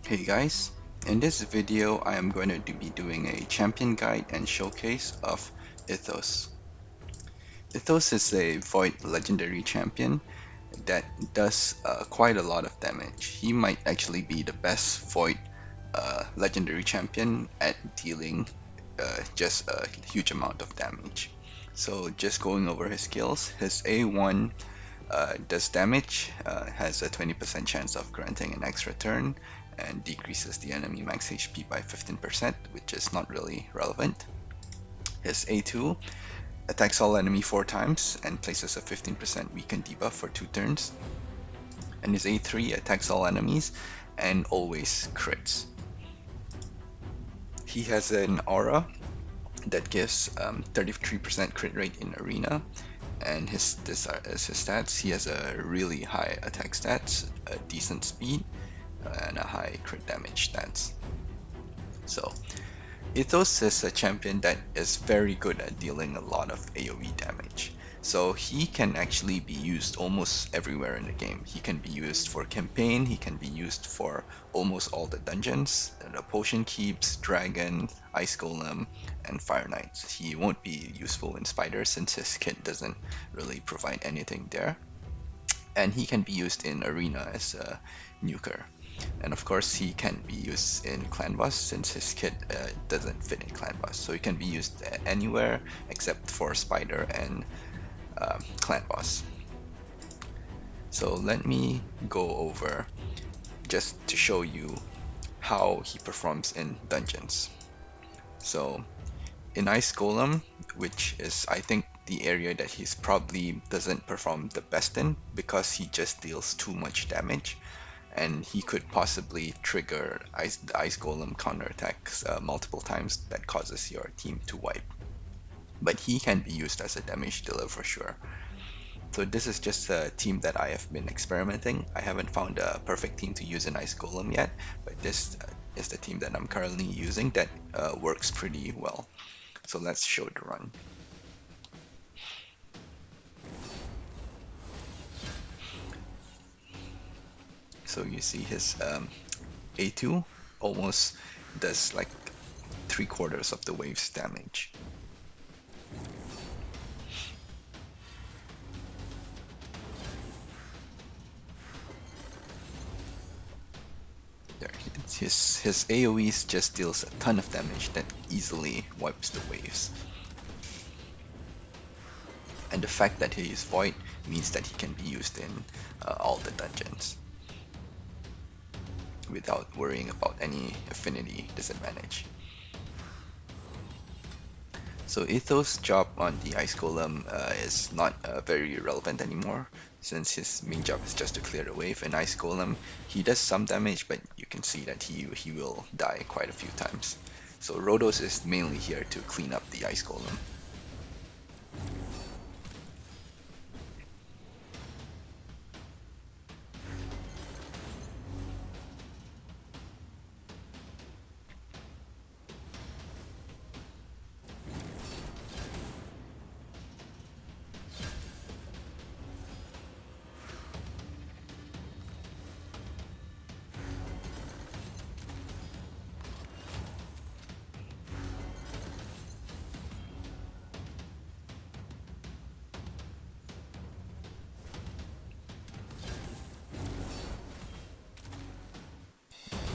Hey guys, in this video I am going to be doing a champion guide and showcase of Ithos. Ithos is a Void legendary champion that does quite a lot of damage. He might actually be the best Void legendary champion at dealing just a huge amount of damage. So just going over his skills, his A1 does damage, has a 20% chance of granting an extra turn, and decreases the enemy max HP by 15%, which is not really relevant. His A2 attacks all enemy 4 times and places a 15% weaken debuff for 2 turns. And his A3 attacks all enemies and always crits. He has an aura that gives 33% crit rate in arena, and his stats. He has a really high attack stats, a decent speed, and a high crit damage stats. So Ethos is a champion that is very good at dealing a lot of AoE damage. So he can actually be used almost everywhere in the game. He can be used for campaign, he can be used for almost all the dungeons, the potion keeps, dragon, ice golem, and fire knights. He won't be useful in spider since his kit doesn't really provide anything there. And he can be used in arena as a nuker. And of course, he can be used in clan boss since his kit doesn't fit in clan boss. So he can be used anywhere except for spider and clan boss. So let me go over just to show you how he performs in dungeons. So in Ice Golem, which is I think the area that he's probably doesn't perform the best in because he just deals too much damage, and he could possibly trigger the Ice Golem counterattacks multiple times that causes your team to wipe. But he can be used as a damage dealer for sure. So this is just a team that I have been experimenting. I haven't found a perfect team to use in Ice Golem yet, but this is the team that I'm currently using that works pretty well. So let's show the run. So you see his A2 almost does like 3/4 of the wave's damage. There, his AoEs just deals a ton of damage that easily wipes the waves. And the fact that he is void means that he can be used in all the dungeons without worrying about any affinity disadvantage. So Ithos' job on the Ice Golem is not very relevant anymore, since his main job is just to clear the wave. In Ice Golem, he does some damage, but you can see that he will die quite a few times. So Rhodos is mainly here to clean up the Ice Golem.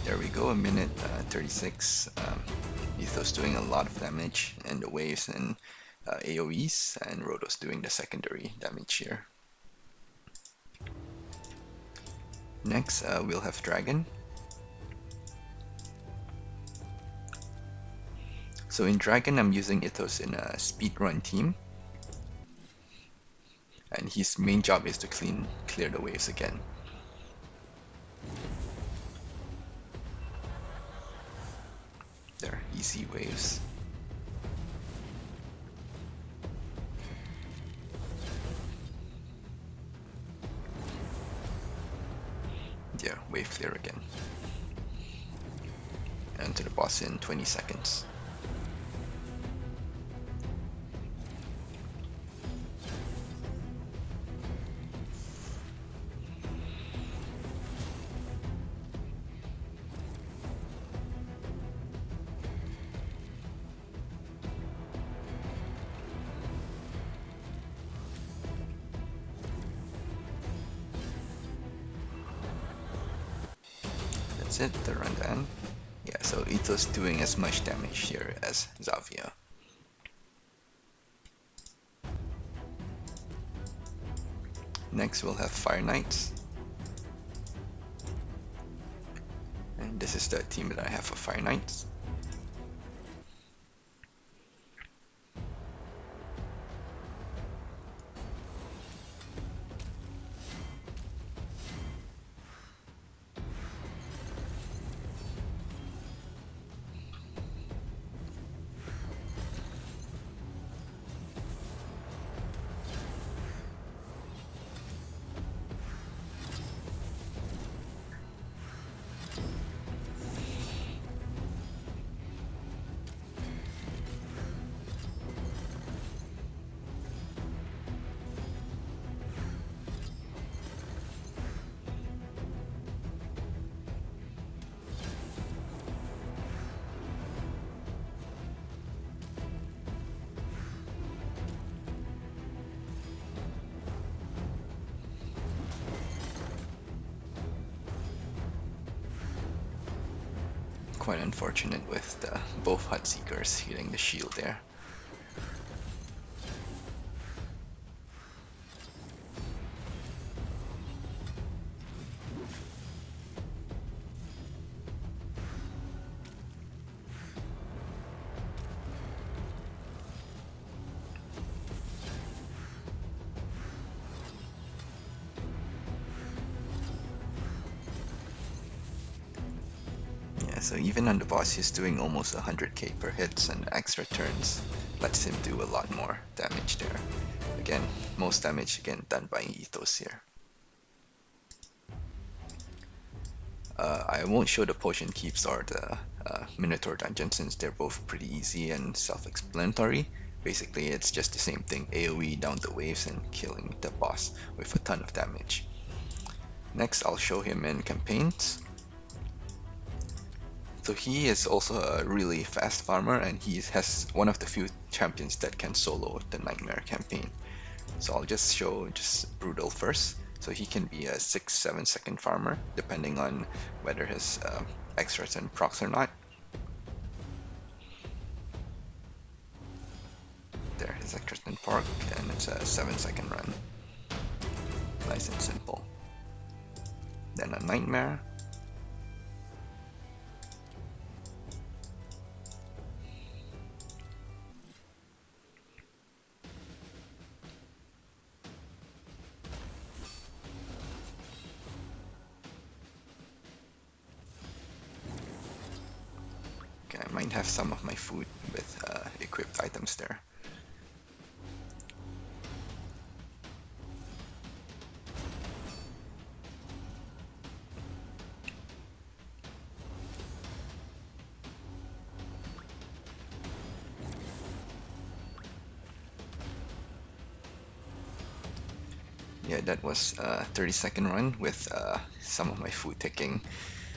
There we go, a minute 36. Ethos doing a lot of damage in the waves and AoEs, and Rhodos doing the secondary damage here. Next, we'll have Dragon. So in Dragon, I'm using Ithos in a speedrun team, and his main job is to clear the waves again. There, easy waves. Yeah, wave clear again. And to the boss in 20 seconds. that's it, the rundown. Yeah, so Ethos doing as much damage here as Xavia. Next we'll have Fire Knights. And this is the team that I have for Fire Knights. Quite unfortunate with both Hut Seekers hitting the shield there. Yeah, so even on the boss he's doing almost 100k per hits, and extra turns lets him do a lot more damage there. Again, most damage again done by Ethos here. I won't show the potion keeps or the Minotaur dungeon since they're both pretty easy and self-explanatory. Basically, it's just the same thing, AoE down the waves and killing the boss with a ton of damage. Next, I'll show him in campaigns. So he is also a really fast farmer, and he has one of the few champions that can solo the Nightmare campaign. So I'll just show Brutal first. So he can be a 6-7 second farmer, depending on whether his extras and procs or not. There, his extras and proc, and it's a 7-second run. Nice and simple. Then a Nightmare. Okay, I might have some of my food with equipped items there. Yeah, that was a 30-second run with some of my food taking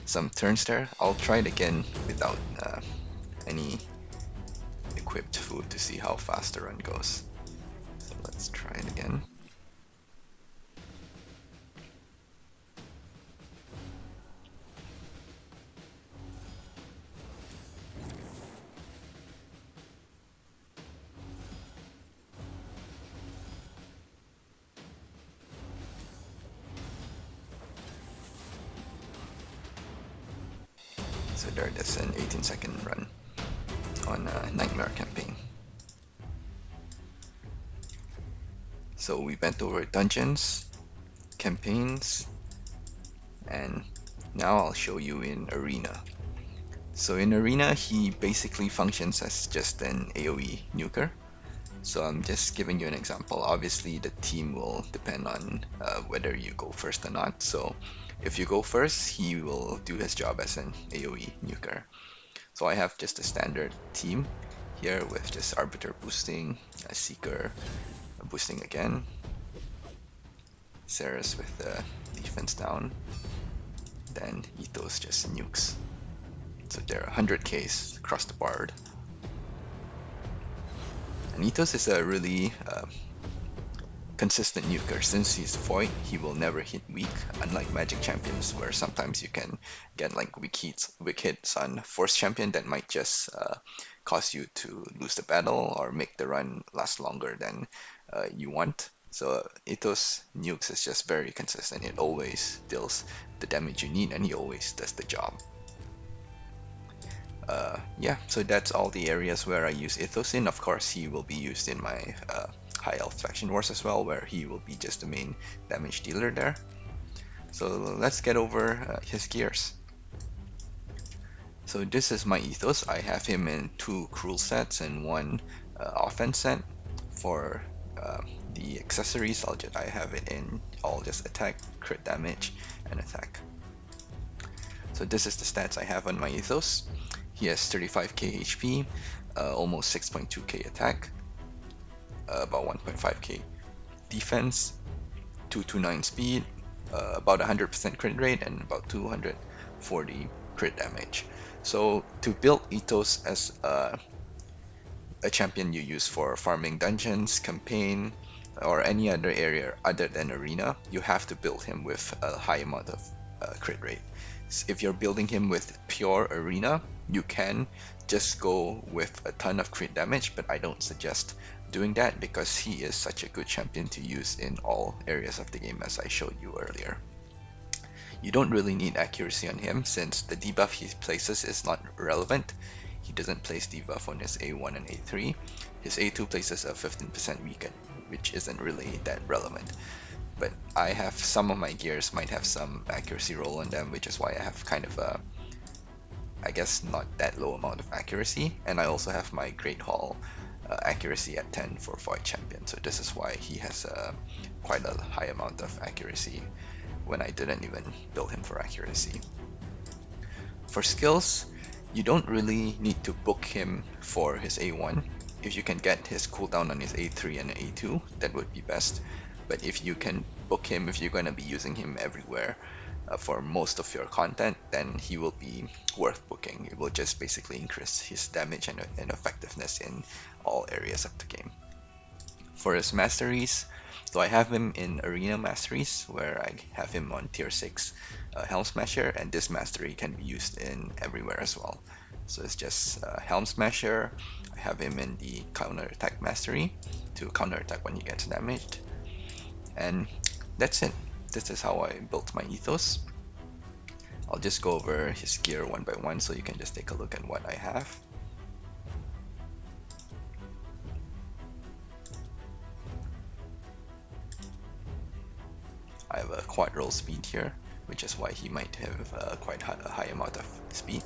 some turns there. I'll try it again without any equipped food to see how fast the run goes. So let's try it again. So there, that's an 18-second run on a Nightmare campaign. So we went over dungeons, campaigns, and now I'll show you in Arena. So in Arena, he basically functions as just an AoE nuker. So I'm just giving you an example. Obviously, the team will depend on whether you go first or not. So if you go first, he will do his job as an AoE nuker. So I have just a standard team here with just Arbiter boosting, a Seeker boosting again, Ceres with the defense down, then Ethos just nukes. So there are 100Ks across the board. And Ethos is a really consistent nuker. Since he's void, he will never hit weak, unlike magic champions where sometimes you can get like weak hits on force champion that might just cause you to lose the battle or make the run last longer than you want. So Ethos nukes is just very consistent. It always deals the damage you need and he always does the job. Yeah, so that's all the areas where I use Ethos in. Of course, he will be used in my High Elf Faction Wars as well, where he will be just the main damage dealer there. So let's get over his gears. So this is my Ethos. I have him in 2 Cruel sets and 1 offense set. For uh, the accessories, I have it in all just attack, crit damage, and attack. So this is the stats I have on my Ethos. He has 35k HP, almost 6.2k attack, about 1.5k defense, 229 speed, about 100% crit rate, and about 240 crit damage. So to build Ethos as a champion you use for farming dungeons, campaign, or any other area other than arena, you have to build him with a high amount of crit rate. If you're building him with pure arena, you can just go with a ton of crit damage, but I don't suggest doing that because he is such a good champion to use in all areas of the game as I showed you earlier. You don't really need accuracy on him since the debuff he places is not relevant. He doesn't place debuff on his A1 and A3. His A2 places a 15% weaken, which isn't really that relevant. But I have some of my gears might have some accuracy roll on them, which is why I have kind of a, I guess, not that low amount of accuracy. And I also have my Great Hall accuracy at 10 for Void Champion. So this is why he has quite a high amount of accuracy when I didn't even build him for accuracy. For skills, you don't really need to book him for his A1. If you can get his cooldown on his A3 and A2, that would be best. But if you can book him, if you're going to be using him everywhere for most of your content, then he will be worth booking. It will just basically increase his damage and effectiveness in all areas of the game. For his masteries, so I have him in Arena Masteries, where I have him on tier 6 Helm Smasher, and this mastery can be used in everywhere as well. So it's just Helm Smasher. I have him in the Counter Attack Mastery to counter attack when he gets damaged. And that's it. This is how I built my Ethos. I'll just go over his gear one by one so you can just take a look at what I have. I have a quad roll speed here, which is why he might have quite a high amount of speed,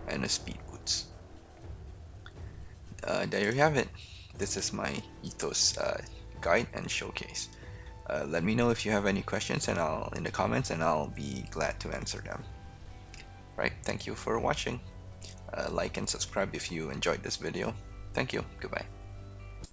and a speed boots. There you have it. This is my Ethos guide and showcase. Let me know if you have any questions in the comments, and I'll be glad to answer them. Right, thank you for watching. Like and subscribe if you enjoyed this video. Thank you. Goodbye.